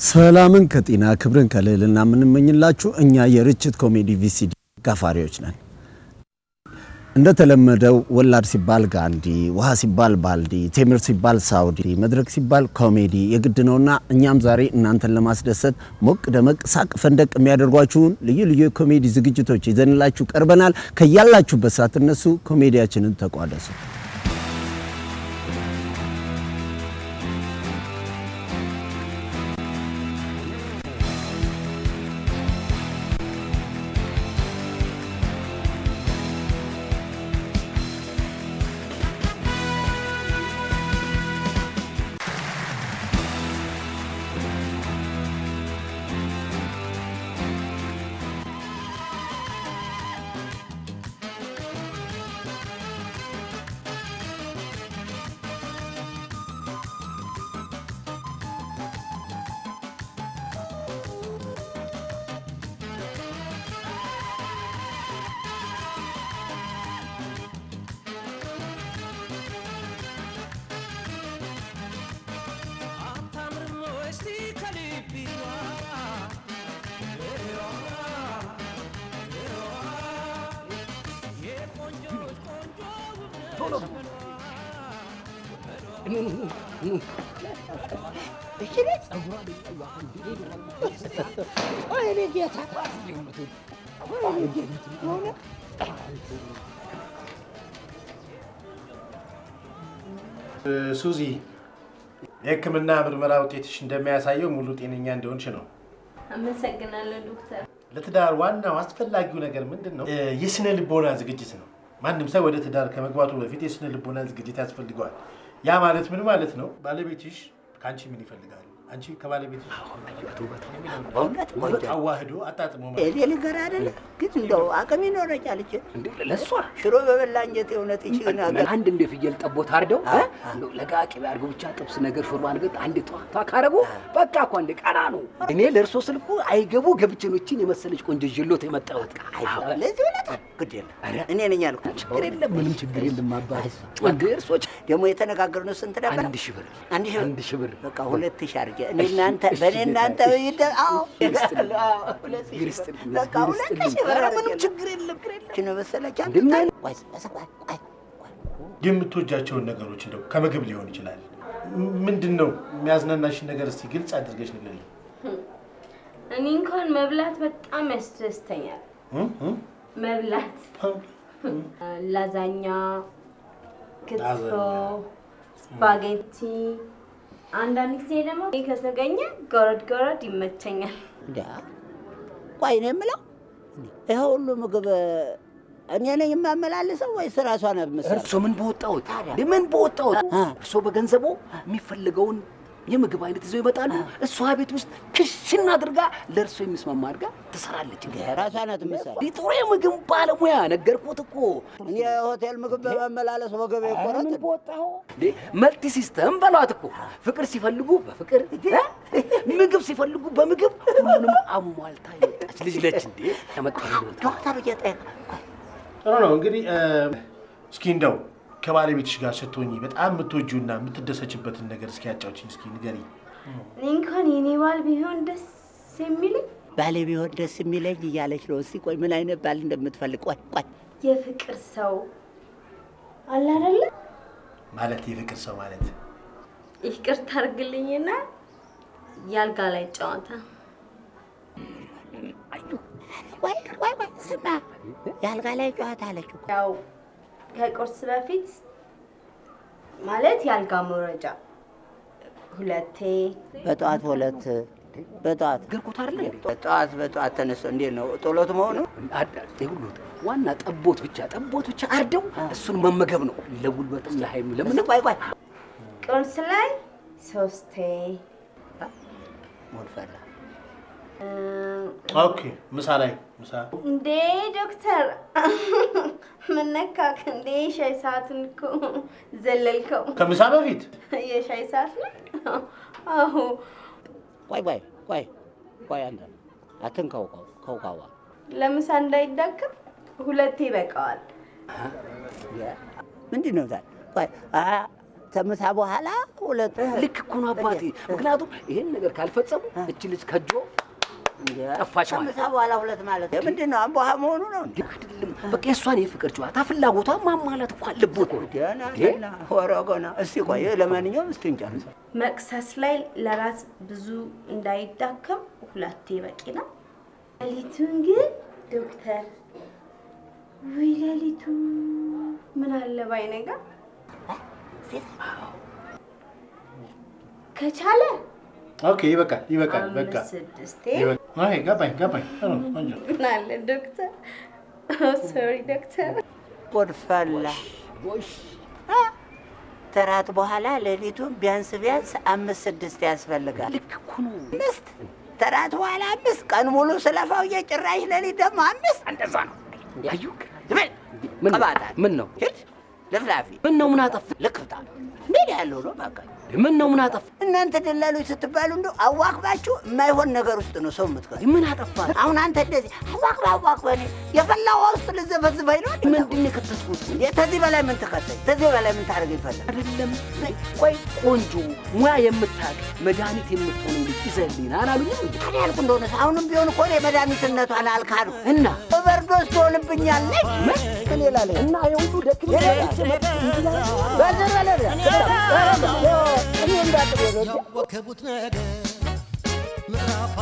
ሰላምን ከጤና ክብርን ከልዕልና ምንመኝላችሁ እኛ የርችት ኮሜዲ VCD ጋፋሪዎች ነን እንደተለመደው ወላድ ሲባል ጋንዲ ውሃ ሲባል ባልዲ ቴምር ሲባል ሳውዲ መድረክ ሲባል ኮሜዲ የግድነውና እኛም ዛሬ እናንተን ለማስደሰት ሞቅ ደመቅ ሳቅ ፈንደቅ የሚያደርጓችሁን ልዩ ልዩ ኮሜዲ ዝግጅቶች ይዘንላችሁ ቀርበናል ከያላችሁበት ሰዓት እነሱ ኮሜዲያችንን ተቋደሱ ሱዚ የሕክምና ምርመራ ውጤትሽ እንደሚያሳየው ሙሉ ጤነኛ እንደሆንሽ ነው። አመሰግናለሁ ዶክተር። ለትዳር ዋናው አስፈላጊው ነገር ምንድነው? የስነ ልቦና ዝግጅት ነው። ማንንም ሰው ወደ ትዳር ከመግባቱ በፊት የስነ ልቦና ዝግጅት ያስፈልገዋል። ያ ማለት ምን ማለት ነው? ባለቤትሽ ካንቺ ምን ይፈልጋል? አንቺ ከባለቤትሽ አዋህዶ አጣጥሞ ማለት እኔ ልገር አይደለ ግን እንደው አቅም ይኖረኛል እቺ ለሷ ሽሮ በበላ እንጀት የሆነት እቺ ነገር አንድ እንደ ፍየል ጠቦት አርደው እንደው ለጋቂ ያርገው ብቻ ጥብስ ነገር ሾርባ ነገር አንድ ታካረቡ በቃ እኮ እንደ ቀና ነው። እኔ ለርሶ ስልኩ አይገቡ ገብችኖችን የመሰለች ቆንጆ ጅሎት የመጣሁት ለዚህ ወለታ ግድ የለም እኔ ነኝ ያልኩት ችግር የለም ምንም ችግር የለም አባይ እርሶች ደግሞ የተነጋገርነው ስንት ነበር? 1000 ብር 1000 ብር በቃ 2000 አርጀ እኔ እናንተ በእኔ እናንተ ይደር አዎ በቃ 2000 ብር ምንም ችግር የለም ችነ በሰለች አንተ የምትወጃቸውን ነገሮች እንደው ከምግብ ሊሆን ይችላል ምንድነው የሚያዝናናሽ ነገር እስቲ ግልጽ አድርገሽ ንገሪኝ። እኔ እንኳን መብላት በጣም ያስደስተኛል። መብላት ላዛኛ ክትፎ ስፓጌቲ አንዳንድ ጊዜ ደግሞ ከተገኘ ጎረድ ይመቸኛል። ቆይ ነው የምለው ይሄ ሁሉ ምግብ እኔ ነኝ የማመላልሰው ወይስ ራሷ ነው የምትሰራው? እርሶ ምን በወጣውት ለምን በወጣውት እርሶ በገንዘቡ የሚፈልገውን የምግብ አይነት ይዘው ይመጣሉ። እሷ ቤት ውስጥ ክሽና አድርጋ ለርሶ የሚስማማ አድርጋ ትሰራለች። ራሷ ናት የምትሰራው። ቢጥሩ የምግብ ባለሙያ ነገርኩት እኮ እኔ ሆቴል ምግብ በመመላለስ ወገቤ ቆረጥ በወጣው መልቲ ሲስተም በሏት እኮ ፍቅር ሲፈልጉ በፍቅር ምግብ ሲፈልጉ በምግብ ሁሉንም አሟልታ ይወጣች ልጅ ነች እንዴ ተመጣጣኝ ዶክተር እየጠየቀ ነው እንግዲህ እስኪ እንደው ከባለቤትሽ ጋር ስትሆኚ በጣም የምትወጂውና የምትደሰችበትን ነገር እስኪ ያጫውቺኝ እስኪ ንገሪ። እንኳን የኔ ባል ቢሆን ደስ የሚለኝ ባሌ ቢሆን ደስ የሚለኝ እያለች ነው። እስኪ ቆይ ምን አይነት ባል እንደምትፈልግ ቆይ የፍቅር ሰው አለ አይደለ? ማለት የፍቅር ሰው ማለት ይቅርታ አድርግልኝና ያልጋ ላይ ጨዋታ ቆይ ስማ ያልጋ ላይ ጨዋታ አለች እኮ ያው ከቁርስ በፊት ማለት ያልጋ መውረጃ ሁለቴ በጧት ሁለት በጧት ገርኩት አይደል? በጧት ተነስቶ እንዴት ነው ጦሎት መሆኑ? ይሁሉት ዋና ጠቦት ብቻ አርደው እሱን መመገብ ነው ለጉልበትም ለሃይም ለምን ቆይ ቁርስ ላይ 3 ሞልፈላ ኦኬ ምሳ እንዴ ዶክተር ምን ነካክ እንዴ ሻይ ሰዓትን እኮ ዘለልከው ከምሳ በፊት የሻይ ሰዓት ነው አሁ ቆይ አንተ አትንካው ለምሳ እንዳይዳከም ሁለቴ በቃዋል ምንድነው ታዲያ ቆይ ተመሳ በኋላ ሁለት ልክ እኮ ነው አባቴ ምክንያቱም ይሄን ነገር ካልፈጸሙ እቺ ልጅ ከጆ ጠፋች ማለት ተመሳ በኋላ ሁለት ማለት ምንድነው አምባህ መሆኑ ነው እንዴ አይደለም በቃ የሷን የፍቅር ጨዋታ ፍላጎቷ ማማላት እኮ አለብህ እኮ ገና ወራጎና እስቲ ቆይ ለማንኛውም እስቲ እንጨርስ መቅሰስ ላይ ለራስ ብዙ እንዳይዳከም ሁለቴ በቂ ነው ሌሊቱን ግን ዶክተር ወይ ሌሊቱ ምን አለ ባይነጋ ከቻለ ኦኬ ይበቃል በቃ አይ ገባኝ ናለ ዶክተር ሶሪ ዶክተር ወድፈላ ጎሽ ተራት በኋላ ሌሊቱን ቢያንስ 5-6 ያስፈልጋል ልክ እኮ ነው ምስት ተራት በኋላ 5 ቀን ሙሉ ስለፋው የጭራሽ ሌሊት ደግሞ 5 እንደዛ ነው ያዩ ምን ነው ሄድ ለፍላፊ ምን ነው ምን አጠፋ ልክፍታ ምን ያለው ነው በቃ ምን ነው ምን አጠፋ እናንተ ደላሎች ስትባሉ እንደው አዋክባችሁ የማይሆን ነገር ውስጥ ነው ሰው የምትከቱ ምን አጠፋ አሁን አንተ እንደዚህ አዋክባኔ የፈላው ውስጥ ልዘፈዝፈኝ ነው ምንድን ነው ከተስኩት የተዚህ በላይ ምን ተከተይ ተዚህ በላይ ምን ታደርግ ይፈልጋል አይደለም ቆይ ቆንጆ ሙያ የምታውቅ መድኃኒት የምትሆነው ልጅ ይዘልኝና አላሉኝም እንዴ ታዲያ ያልኩ እንደሆነ አሁንም ቢሆን እኮ መድኃኒትነቷን አልካዱ እና ኦቨርዶስ ትሆንብኛለች ምን ይላል እና የሁሉ ደክሞ በዘር እኔ እንዳጥበው ያወከቡት ነገር ምዕራፍ